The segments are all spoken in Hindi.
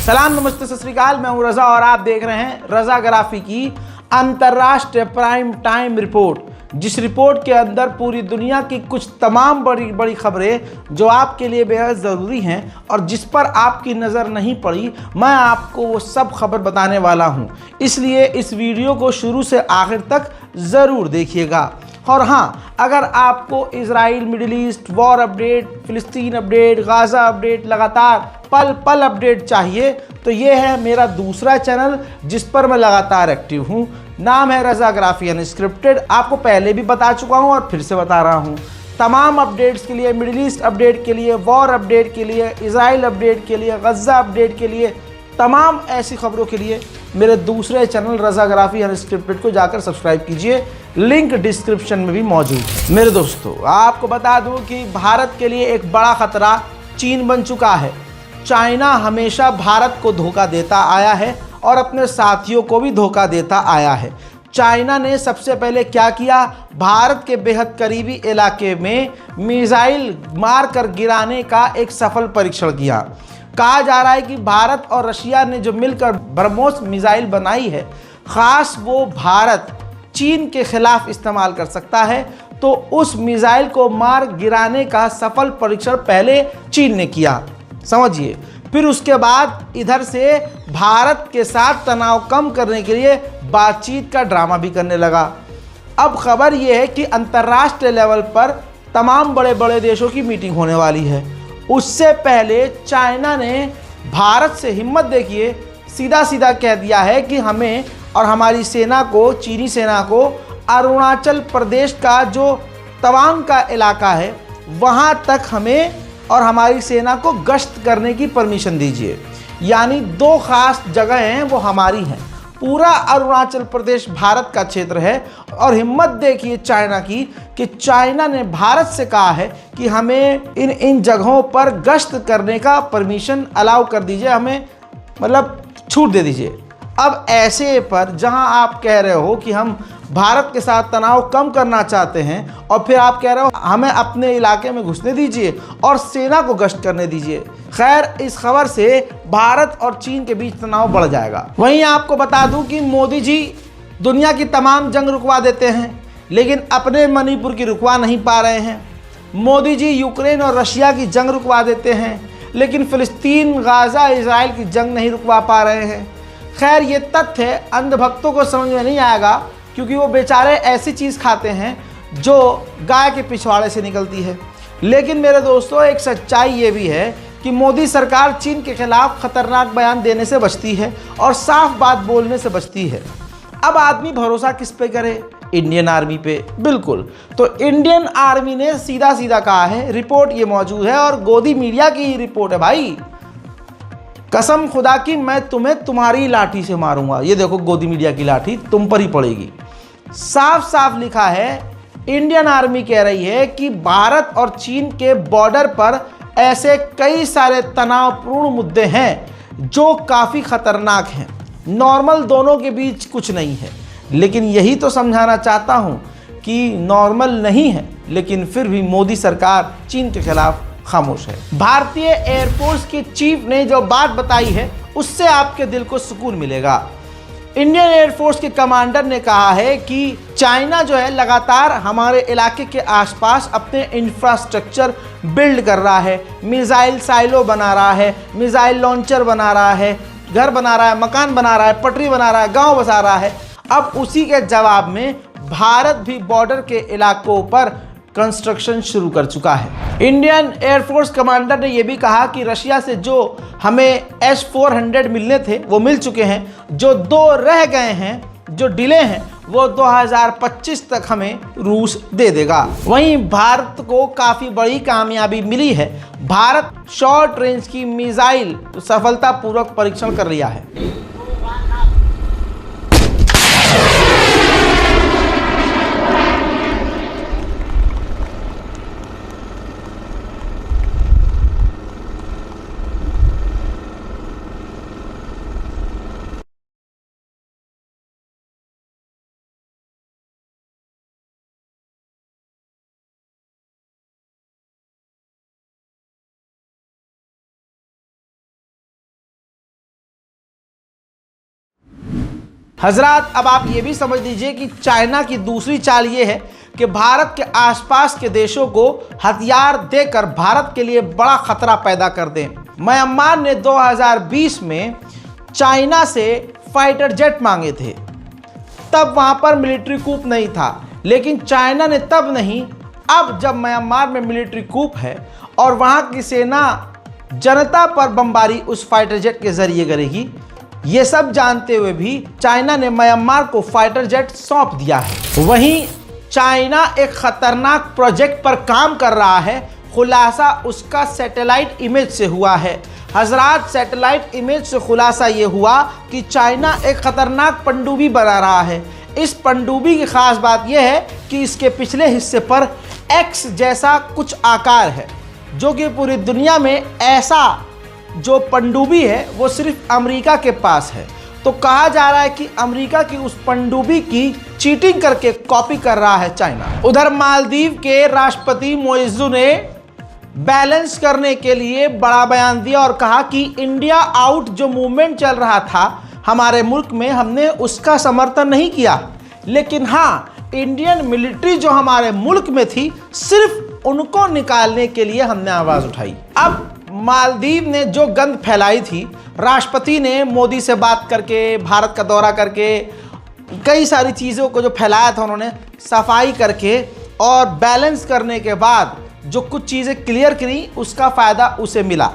सलाम, नमस्ते, सत श्री अकाल। मैं हूं रजा और आप देख रहे हैं रजाग्राफी की अंतर्राष्ट्रीय प्राइम टाइम रिपोर्ट, जिस रिपोर्ट के अंदर पूरी दुनिया की कुछ तमाम बड़ी बड़ी खबरें जो आपके लिए बेहद ज़रूरी हैं और जिस पर आपकी नज़र नहीं पड़ी, मैं आपको वो सब खबर बताने वाला हूं। इसलिए इस वीडियो को शुरू से आखिर तक ज़रूर देखिएगा। और हाँ, अगर आपको Israel, middle east, war update, फिलिस्तीन अपडेट, गाज़ा अपडेट, लगातार पल पल अपडेट चाहिए तो ये है मेरा दूसरा चैनल जिस पर मैं लगातार एक्टिव हूँ। नाम है रजाग्राफी अनस्क्रिप्टेड। आपको पहले भी बता चुका हूँ और फिर से बता रहा हूँ। तमाम अपडेट्स के लिए, मिडिल ईस्ट अपडेट के लिए, वॉर अपडेट के लिए, इजराइल अपडेट के लिए, गज़ा अपडेट के लिए, तमाम ऐसी खबरों के लिए मेरे दूसरे चैनल रजाग्राफी अनस्क्रिप्टेड को जाकर सब्सक्राइब कीजिए। लिंक डिस्क्रिप्शन में भी मौजूद है। मेरे दोस्तों, आपको बता दूं कि भारत के लिए एक बड़ा खतरा चीन बन चुका है। चाइना हमेशा भारत को धोखा देता आया है और अपने साथियों को भी धोखा देता आया है। चाइना ने सबसे पहले क्या किया, भारत के बेहद करीबी इलाके में मिसाइल मारकर गिराने का एक सफल परीक्षण किया। कहा जा रहा है कि भारत और रशिया ने जो मिलकर ब्रह्मोस मिसाइल बनाई है, खास वो भारत चीन के खिलाफ इस्तेमाल कर सकता है। तो उस मिसाइल को मार गिराने का सफल परीक्षण पहले चीन ने किया, समझिए। फिर उसके बाद इधर से भारत के साथ तनाव कम करने के लिए बातचीत का ड्रामा भी करने लगा। अब खबर यह है कि अंतर्राष्ट्रीय लेवल पर तमाम बड़े बड़े देशों की मीटिंग होने वाली है। उससे पहले चाइना ने भारत से, हिम्मत देखिए, सीधा सीधा कह दिया है कि हमें और हमारी सेना को, चीनी सेना को, अरुणाचल प्रदेश का जो तवांग का इलाका है वहाँ तक हमें और हमारी सेना को गश्त करने की परमिशन दीजिए। यानी दो खास जगह हैं वो हमारी हैं। पूरा अरुणाचल प्रदेश भारत का क्षेत्र है। और हिम्मत देखिए चाइना की कि चाइना ने भारत से कहा है कि हमें इन जगहों पर गश्त करने का परमिशन अलाउ कर दीजिए, हमें मतलब छूट दे दीजिए। अब ऐसे पर जहां आप कह रहे हो कि हम भारत के साथ तनाव कम करना चाहते हैं और फिर आप कह रहे हो हमें अपने इलाके में घुसने दीजिए और सेना को गश्त करने दीजिए। खैर, इस खबर से भारत और चीन के बीच तनाव बढ़ जाएगा। वहीं आपको बता दूं कि मोदी जी दुनिया की तमाम जंग रुकवा देते हैं, लेकिन अपने मणिपुर की रुकवा नहीं पा रहे हैं। मोदी जी यूक्रेन और रशिया की जंग रुकवा देते हैं, लेकिन फिलिस्तीन, गाज़ा, इजराइल की जंग नहीं रुकवा पा रहे हैं। खैर, ये तथ्य अंधभक्तों को समझ में नहीं आएगा, क्योंकि वो बेचारे ऐसी चीज़ खाते हैं जो गाय के पिछवाड़े से निकलती है। लेकिन मेरे दोस्तों, एक सच्चाई ये भी है कि मोदी सरकार चीन के खिलाफ खतरनाक बयान देने से बचती है और साफ बात बोलने से बचती है। अब आदमी भरोसा किस पे करे? इंडियन आर्मी पे। बिल्कुल। तो इंडियन आर्मी ने सीधा सीधा कहा है, रिपोर्ट ये मौजूद है और गोदी मीडिया की रिपोर्ट है भाई, कसम खुदा की मैं तुम्हें तुम्हारी लाठी से मारूंगा। ये देखो, गोदी मीडिया की लाठी तुम पर ही पड़ेगी। साफ साफ लिखा है, इंडियन आर्मी कह रही है कि भारत और चीन के बॉर्डर पर ऐसे कई सारे तनावपूर्ण मुद्दे हैं जो काफ़ी खतरनाक हैं। नॉर्मल दोनों के बीच कुछ नहीं है, लेकिन यही तो समझाना चाहता हूं कि नॉर्मल नहीं है, लेकिन फिर भी मोदी सरकार चीन के खिलाफ खामोश है। भारतीय एयरफोर्स के चीफ ने जो बात बताई है उससे आपके दिल को सुकून मिलेगा। इंडियन एयरफोर्स के कमांडर ने कहा है कि चाइना जो है लगातार हमारे इलाके के आसपास अपने इंफ्रास्ट्रक्चर बिल्ड कर रहा है, मिसाइल साइलो बना रहा है, मिसाइल लॉन्चर बना रहा है, घर बना रहा है, मकान बना रहा है, पटरी बना रहा है, गांव बसा रहा है। अब उसी के जवाब में भारत भी बॉर्डर के इलाकों पर कंस्ट्रक्शन शुरू कर चुका है। इंडियन एयरफोर्स कमांडर ने यह भी कहा कि रशिया से जो हमें S-400 मिलने थे वो मिल चुके हैं, जो 2 रह गए हैं, जो डिले हैं, वो 2025 तक हमें रूस दे देगा। वहीं भारत को काफ़ी बड़ी कामयाबी मिली है। भारत शॉर्ट रेंज की मिसाइल सफलतापूर्वक परीक्षण कर लिया है। हजरात, अब आप ये भी समझ लीजिए कि चाइना की दूसरी चाल ये है कि भारत के आसपास के देशों को हथियार देकर भारत के लिए बड़ा खतरा पैदा कर दें। म्यांमार ने 2020 में चाइना से फाइटर जेट मांगे थे। तब वहां पर मिलिट्री कूप नहीं था, लेकिन चाइना ने तब नहीं, अब जब म्यांमार में मिलिट्री कूप है और वहां की सेना जनता पर बमबारी उस फाइटर जेट के जरिए करेगी, ये सब जानते हुए भी चाइना ने म्यांमार को फाइटर जेट सौंप दिया है। वहीं चाइना एक खतरनाक प्रोजेक्ट पर काम कर रहा है। खुलासा उसका सैटेलाइट इमेज से हुआ है। हजरात, सैटेलाइट इमेज से खुलासा ये हुआ कि चाइना एक खतरनाक पनडुब्बी बना रहा है। इस पनडुब्बी की खास बात यह है कि इसके पिछले हिस्से पर एक्स जैसा कुछ आकार है, जो कि पूरी दुनिया में ऐसा जो पनडुब्बी है वो सिर्फ अमेरिका के पास है। तो कहा जा रहा है कि अमेरिका की उस पनडुब्बी की चीटिंग करके कॉपी कर रहा है चाइना। उधर मालदीव के राष्ट्रपति मोइज़ू ने बैलेंस करने के लिए बड़ा बयान दिया और कहा कि इंडिया आउट जो मूवमेंट चल रहा था हमारे मुल्क में, हमने उसका समर्थन नहीं किया, लेकिन हाँ, इंडियन मिलिट्री जो हमारे मुल्क में थी, सिर्फ उनको निकालने के लिए हमने आवाज़ उठाई। अब मालदीव ने जो गंद फैलाई थी, राष्ट्रपति ने मोदी से बात करके, भारत का दौरा करके, कई सारी चीज़ों को जो फैलाया था उन्होंने सफाई करके और बैलेंस करने के बाद जो कुछ चीज़ें क्लियर करी, उसका फ़ायदा उसे मिला।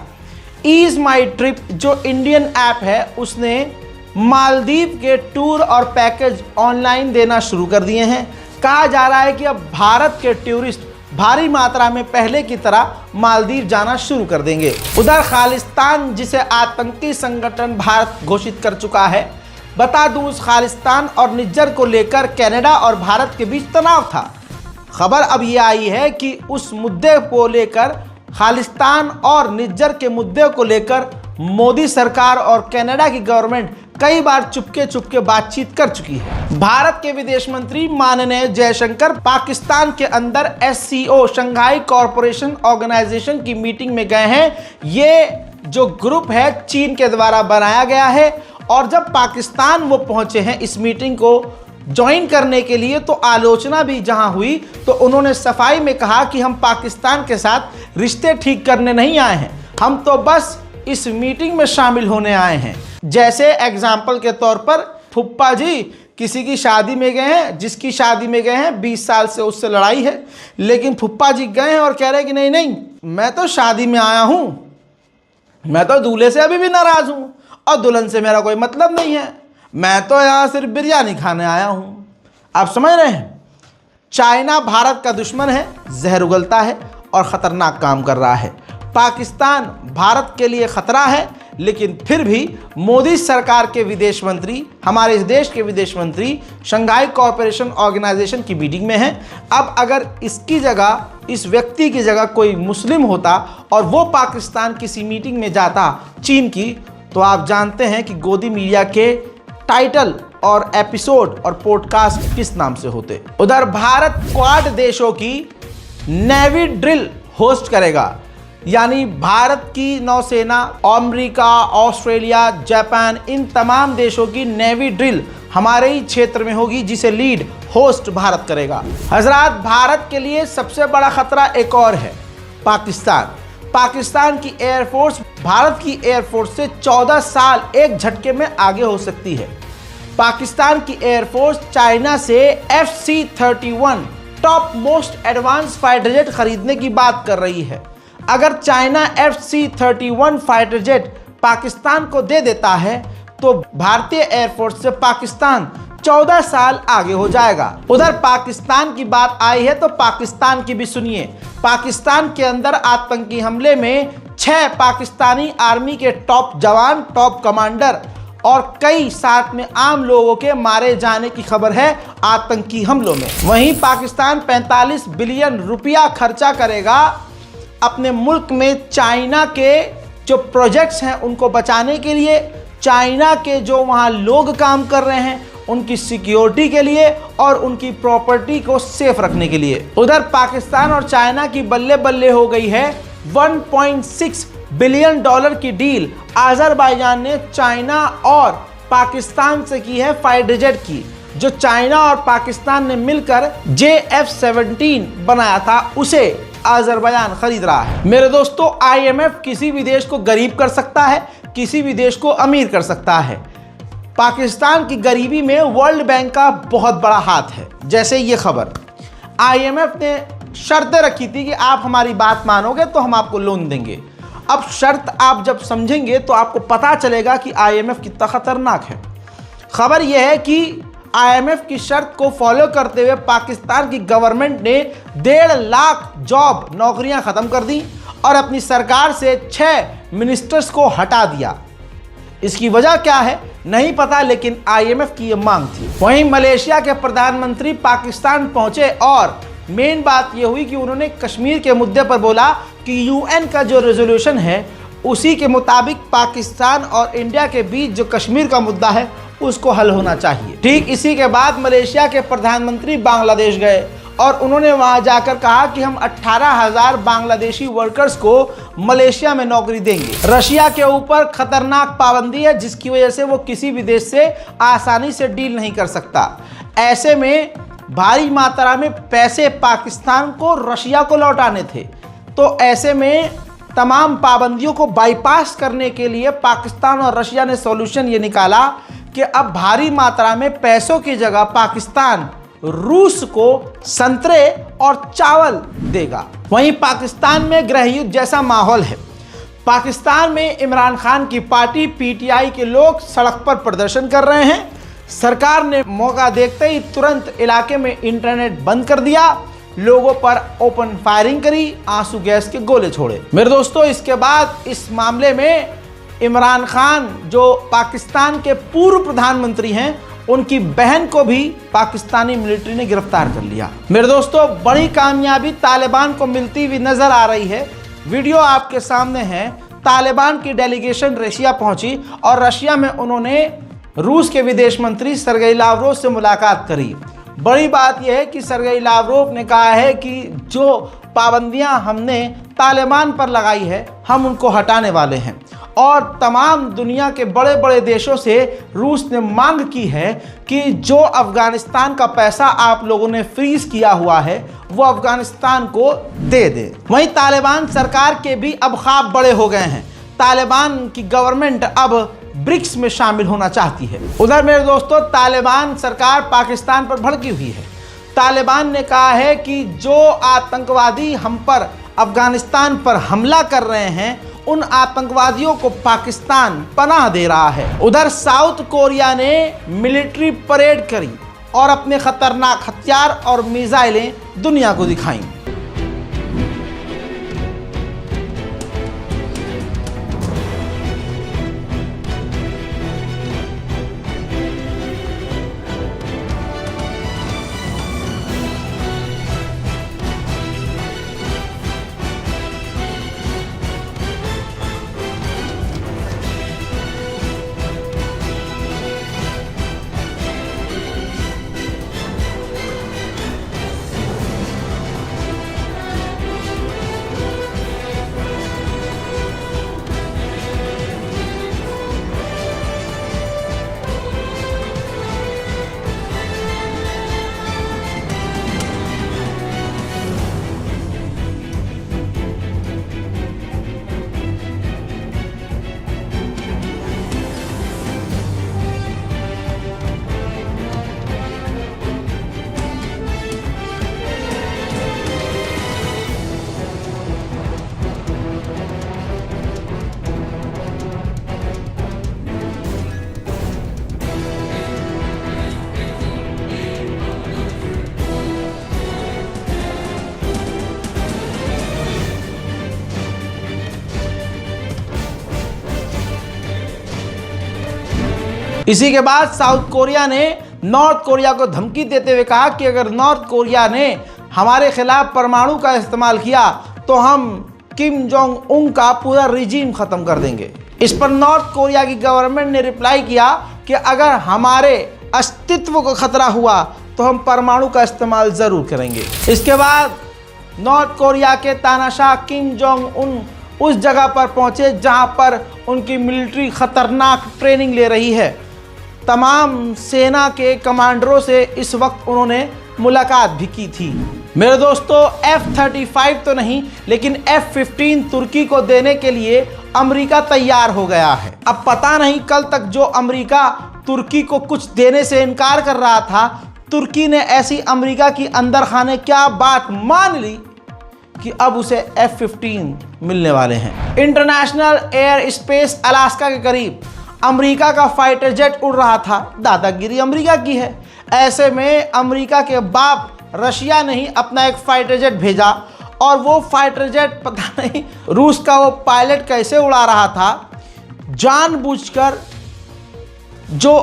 ईज़ माई ट्रिप जो इंडियन ऐप है, उसने मालदीव के टूर और पैकेज ऑनलाइन देना शुरू कर दिए हैं। कहा जा रहा है कि अब भारत के टूरिस्ट भारी मात्रा में पहले की तरह मालदीव जाना शुरू कर देंगे। उधर खालिस्तान, जिसे आतंकी संगठन भारत घोषित कर चुका है, बता दूं, उस खालिस्तान और निज्जर को लेकर कनाडा और भारत के बीच तनाव था। खबर अब ये आई है कि उस मुद्दे को लेकर, खालिस्तान और निज्जर के मुद्दे को लेकर मोदी सरकार और कनाडा की गवर्नमेंट कई बार चुपके बातचीत कर चुकी है। भारत के विदेश मंत्री माननीय जयशंकर पाकिस्तान के अंदर SCO शंघाई कॉरपोरेशन ऑर्गेनाइजेशन की मीटिंग में गए हैं। ये जो ग्रुप है चीन के द्वारा बनाया गया है, और जब पाकिस्तान वो पहुंचे हैं इस मीटिंग को ज्वाइन करने के लिए, तो आलोचना भी जहां हुई तो उन्होंने सफाई में कहा कि हम पाकिस्तान के साथ रिश्ते ठीक करने नहीं आए हैं, हम तो बस इस मीटिंग में शामिल होने आए हैं। जैसे एग्जाम्पल के तौर पर फुप्पा जी किसी की शादी में गए हैं, जिसकी शादी में गए हैं 20 साल से उससे लड़ाई है, लेकिन फुप्पा जी गए हैं और कह रहे हैं कि नहीं नहीं, मैं तो शादी में आया हूं, मैं तो दूल्हे से अभी भी नाराज हूं और दुल्हन से मेरा कोई मतलब नहीं है, मैं तो यहाँ सिर्फ बिरयानी खाने आया हूं। आप समझ रहे हैं, चाइना भारत का दुश्मन है, जहर उगलता है और ख़तरनाक काम कर रहा है। पाकिस्तान भारत के लिए ख़तरा है, लेकिन फिर भी मोदी सरकार के विदेश मंत्री, हमारे इस देश के विदेश मंत्री शंघाई कॉरपोरेशन ऑर्गेनाइजेशन की मीटिंग में हैं। अब अगर इसकी जगह, इस व्यक्ति की जगह कोई मुस्लिम होता और वो पाकिस्तान किसी मीटिंग में जाता चीन की, तो आप जानते हैं कि गोदी मीडिया के टाइटल और एपिसोड और पॉडकास्ट किस नाम से होते। उधर भारत क्वाड देशों की नेवी ड्रिल होस्ट करेगा, यानी भारत की नौसेना, अमेरिका, ऑस्ट्रेलिया, जापान, इन तमाम देशों की नेवी ड्रिल हमारे ही क्षेत्र में होगी, जिसे लीड होस्ट भारत करेगा। हजरात, भारत के लिए सबसे बड़ा खतरा एक और है, पाकिस्तान। पाकिस्तान की एयरफोर्स भारत की एयरफोर्स से 14 साल एक झटके में आगे हो सकती है। पाकिस्तान की एयरफोर्स चाइना से FC-31 top most advance fighter jet खरीदने की बात कर रही है। अगर China FC-31 fighter jet Pakistan को दे देता है तो भारतीय एयरफोर्स से पाकिस्तान 14 साल आगे हो जाएगा। उधर पाकिस्तान की बात आई है तो पाकिस्तान की भी सुनिए। पाकिस्तान के अंदर आतंकी हमले में 6 पाकिस्तानी आर्मी के टॉप जवान, टॉप कमांडर और कई साथ में आम लोगों के मारे जाने की खबर है आतंकी हमलों में। वहीं पाकिस्तान 45 बिलियन रुपया खर्चा करेगा अपने मुल्क में चाइना के जो प्रोजेक्ट्स हैं उनको बचाने के लिए, चाइना के जो वहाँ लोग काम कर रहे हैं उनकी सिक्योरिटी के लिए और उनकी प्रॉपर्टी को सेफ रखने के लिए। उधर पाकिस्तान और चाइना की बल्ले बल्ले हो गई है 1.6 बिलियन डॉलर की डील। अजरबैजान ने चाइना और पाकिस्तान से की है फाइटर जेट की, जो चाइना और पाकिस्तान ने मिलकर JF-17 बनाया था, उसे अजरबैजान खरीद रहा है। मेरे दोस्तों, IMF किसी भी देश को गरीब कर सकता है, किसी भी देश को अमीर कर सकता है। पाकिस्तान की गरीबी में वर्ल्ड बैंक का बहुत बड़ा हाथ है। जैसे ये खबर, IMF ने शर्तें रखी थी कि आप हमारी बात मानोगे तो हम आपको लोन देंगे। अब शर्त आप जब समझेंगे तो आपको पता चलेगा कि IMF कितना खतरनाक है। खबर यह है कि IMF की शर्त को फॉलो करते हुए पाकिस्तान की गवर्नमेंट ने 1.5 लाख जॉब नौकरियां खत्म कर दी और अपनी सरकार से 6 मिनिस्टर्स को हटा दिया। इसकी वजह क्या है नहीं पता, लेकिन IMF की यह मांग थी। वहीं मलेशिया के प्रधानमंत्री पाकिस्तान पहुंचे और मेन बात यह हुई कि उन्होंने कश्मीर के मुद्दे पर बोला कि UN का जो रेजोल्यूशन है उसी के मुताबिक पाकिस्तान और इंडिया के बीच जो कश्मीर का मुद्दा है उसको हल होना चाहिए। ठीक इसी के बाद मलेशिया के प्रधानमंत्री बांग्लादेश गए और उन्होंने वहां जाकर कहा कि हम 18,000 बांग्लादेशी वर्कर्स को मलेशिया में नौकरी देंगे। रशिया के ऊपर खतरनाक पाबंदी है जिसकी वजह से वो किसी भी देश से आसानी से डील नहीं कर सकता। ऐसे में भारी मात्रा में पैसे पाकिस्तान को रशिया को लौटाने थे, तो ऐसे में तमाम पाबंदियों को बाईपास करने के लिए पाकिस्तान और रशिया ने सॉल्यूशन ये निकाला कि अब भारी मात्रा में पैसों की जगह पाकिस्तान रूस को संतरे और चावल देगा। वहीं पाकिस्तान में गृह युद्ध जैसा माहौल है। पाकिस्तान में इमरान खान की पार्टी PTI के लोग सड़क पर प्रदर्शन कर रहे हैं। सरकार ने मौका देखते ही तुरंत इलाके में इंटरनेट बंद कर दिया, लोगों पर ओपन फायरिंग करी, आंसू गैस के गोले छोड़े। मेरे दोस्तों, इसके बाद इस मामले में इमरान खान जो पाकिस्तान के पूर्व प्रधानमंत्री हैं, उनकी बहन को भी पाकिस्तानी मिलिट्री ने गिरफ्तार कर लिया। मेरे दोस्तों, बड़ी कामयाबी तालिबान को मिलती हुई नजर आ रही है। वीडियो आपके सामने है। तालिबान की डेलीगेशन रशिया पहुंची और रशिया में उन्होंने रूस के विदेश मंत्री सर्गेई लावरोव से मुलाकात करी। बड़ी बात यह है कि सर्गेई लावरोव ने कहा है कि जो पाबंदियां हमने तालिबान पर लगाई है हम उनको हटाने वाले हैं, और तमाम दुनिया के बड़े बड़े देशों से रूस ने मांग की है कि जो अफगानिस्तान का पैसा आप लोगों ने फ्रीज किया हुआ है वो अफगानिस्तान को दे दे। वहीं तालिबान सरकार के भी अब ख्वाब बड़े हो गए हैं। तालिबान की गवर्नमेंट अब ब्रिक्स में शामिल होना चाहती है। उधर मेरे दोस्तों, तालिबान सरकार पाकिस्तान पर भड़की हुई है। तालिबान ने कहा है कि जो आतंकवादी हम पर अफगानिस्तान पर हमला कर रहे हैं उन आतंकवादियों को पाकिस्तान पनाह दे रहा है। उधर साउथ कोरिया ने मिलिट्री परेड करी और अपने खतरनाक हथियार और मिसाइलें दुनिया को दिखाई। इसी के बाद साउथ कोरिया ने नॉर्थ कोरिया को धमकी देते हुए कहा कि अगर नॉर्थ कोरिया ने हमारे खिलाफ परमाणु का इस्तेमाल किया तो हम किम जोंग उन का पूरा रिजीम खत्म कर देंगे। इस पर नॉर्थ कोरिया की गवर्नमेंट ने रिप्लाई किया कि अगर हमारे अस्तित्व को खतरा हुआ तो हम परमाणु का इस्तेमाल जरूर करेंगे। इसके बाद नॉर्थ कोरिया के तानाशाह किम जोंग उन उस जगह पर पहुंचे जहां पर उनकी मिलिट्री खतरनाक ट्रेनिंग ले रही है। तमाम सेना के कमांडरों से इस वक्त उन्होंने मुलाकात भी की थी। मेरे दोस्तों, F-35 तो नहीं लेकिन F-15 तुर्की को देने के लिए अमेरिका तैयार हो गया है। अब पता नहीं कल तक जो अमेरिका तुर्की को कुछ देने से इनकार कर रहा था, तुर्की ने ऐसी अमेरिका की अंदर खाने क्या बात मान ली कि अब उसे F-15 मिलने वाले हैं। इंटरनेशनल एयर स्पेस अलास्का के करीब अमेरिका का फाइटर जेट उड़ रहा था। दादागिरी अमेरिका की है। ऐसे में अमेरिका के बाप रशिया ने ही अपना एक फाइटर जेट भेजा और वो फाइटर जेट पता नहीं रूस का वो पायलट कैसे उड़ा रहा था, जानबूझकर जो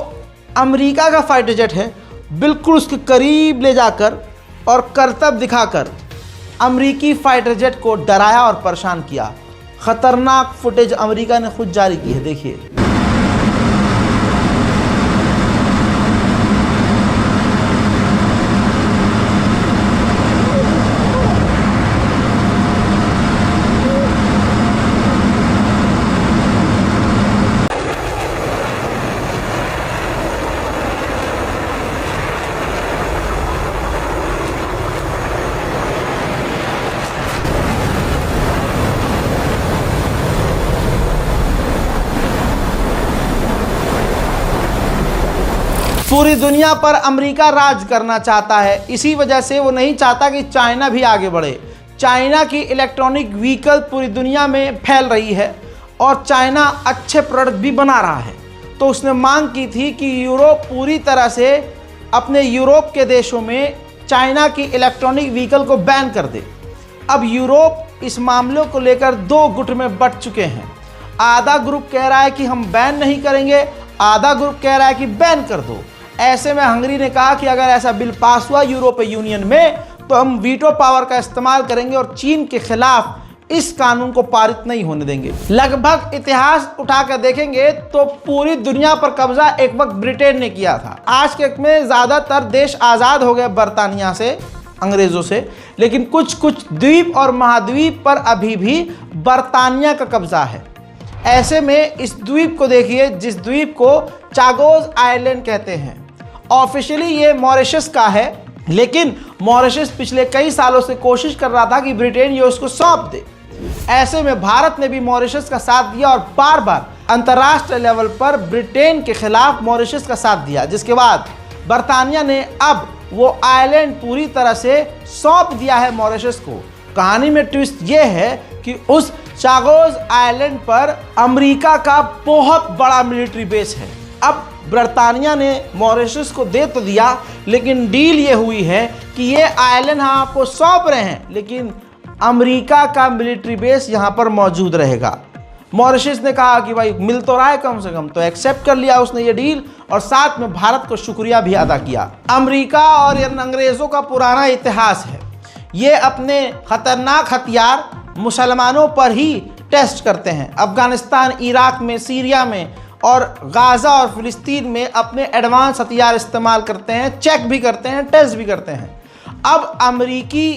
अमेरिका का फाइटर जेट है बिल्कुल उसके करीब ले जाकर और करतब दिखाकर अमेरिकी फाइटर जेट को डराया और परेशान किया। खतरनाक फुटेज अमेरिका ने खुद जारी की है, देखिए। पूरी दुनिया पर अमेरिका राज करना चाहता है। इसी वजह से वो नहीं चाहता कि चाइना भी आगे बढ़े। चाइना की इलेक्ट्रॉनिक व्हीकल पूरी दुनिया में फैल रही है और चाइना अच्छे प्रोडक्ट भी बना रहा है। तो उसने मांग की थी कि यूरोप पूरी तरह से अपने यूरोप के देशों में चाइना की इलेक्ट्रॉनिक व्हीकल को बैन कर दे। अब यूरोप इस मामले को लेकर दो गुट में बंट चुके हैं। आधा ग्रुप कह रहा है कि हम बैन नहीं करेंगे, आधा ग्रुप कह रहा है कि बैन कर दो। ऐसे में हंगरी ने कहा कि अगर ऐसा बिल पास हुआ यूरोपीय यूनियन में तो हम वीटो पावर का इस्तेमाल करेंगे और चीन के खिलाफ इस कानून को पारित नहीं होने देंगे। लगभग इतिहास उठाकर देखेंगे तो पूरी दुनिया पर कब्जा एक वक्त ब्रिटेन ने किया था। आज के वक्त में ज़्यादातर देश आज़ाद हो गए बरतानिया से, अंग्रेज़ों से, लेकिन कुछ कुछ द्वीप और महाद्वीप पर अभी भी बरतानिया का कब्जा है। ऐसे में इस द्वीप को देखिए, जिस द्वीप को चागोस आइलैंड कहते हैं। ऑफिशियली ये मॉरिशस का है, लेकिन मॉरिशस पिछले कई सालों से कोशिश कर रहा था कि ब्रिटेन ये उसको सौंप दे। ऐसे में भारत ने भी मॉरिशस का साथ दिया और बार बार अंतर्राष्ट्रीय लेवल पर ब्रिटेन के खिलाफ मॉरिशस का साथ दिया, जिसके बाद बरतानिया ने अब वो आइलैंड पूरी तरह से सौंप दिया है मॉरिशस को। कहानी में ट्विस्ट ये है कि उस चागोस आइलैंड पर अमेरिका का बहुत बड़ा मिलिट्री बेस है। अब बरतानिया ने मॉरिशस को दे तो दिया, लेकिन डील ये हुई है कि ये आइलैंड हम आपको सौंप रहे हैं, लेकिन अमेरिका का मिलिट्री बेस यहाँ पर मौजूद रहेगा। मॉरिशस ने कहा कि भाई मिल तो रहा है कम से कम, तो एक्सेप्ट कर लिया उसने ये डील और साथ में भारत को शुक्रिया भी अदा किया। अमेरिका और अंग्रेज़ों का पुराना इतिहास है। ये अपने खतरनाक हथियार मुसलमानों पर ही टेस्ट करते हैं। अफगानिस्तान, इराक में, सीरिया में और गाज़ा और फ़िलिस्तीन में अपने एडवांस हथियार इस्तेमाल करते हैं, चेक भी करते हैं, टेस्ट भी करते हैं। अब अमेरिकी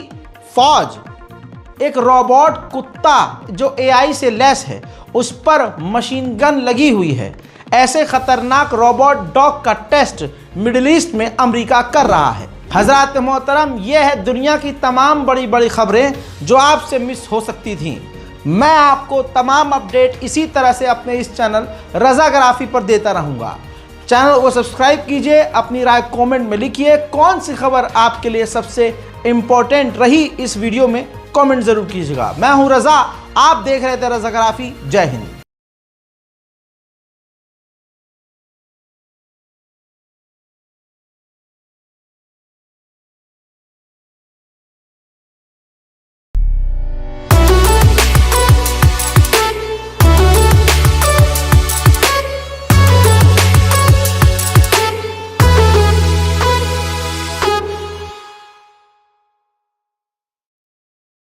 फ़ौज एक रोबोट कुत्ता जो AI से लैस है, उस पर मशीन गन लगी हुई है। ऐसे ख़तरनाक रोबोट डॉग का टेस्ट मिडिल ईस्ट में अमेरिका कर रहा है। हज़रात मोहतरम, ये है दुनिया की तमाम बड़ी बड़ी खबरें जो आपसे मिस हो सकती थीं। मैं आपको तमाम अपडेट इसी तरह से अपने इस चैनल रज़ाग्राफी पर देता रहूँगा। चैनल को सब्सक्राइब कीजिए, अपनी राय कमेंट में लिखिए। कौन सी खबर आपके लिए सबसे इम्पोर्टेंट रही इस वीडियो में कमेंट ज़रूर कीजिएगा। मैं हूँ रज़ा, आप देख रहे थे रज़ाग्राफी। जय हिंद।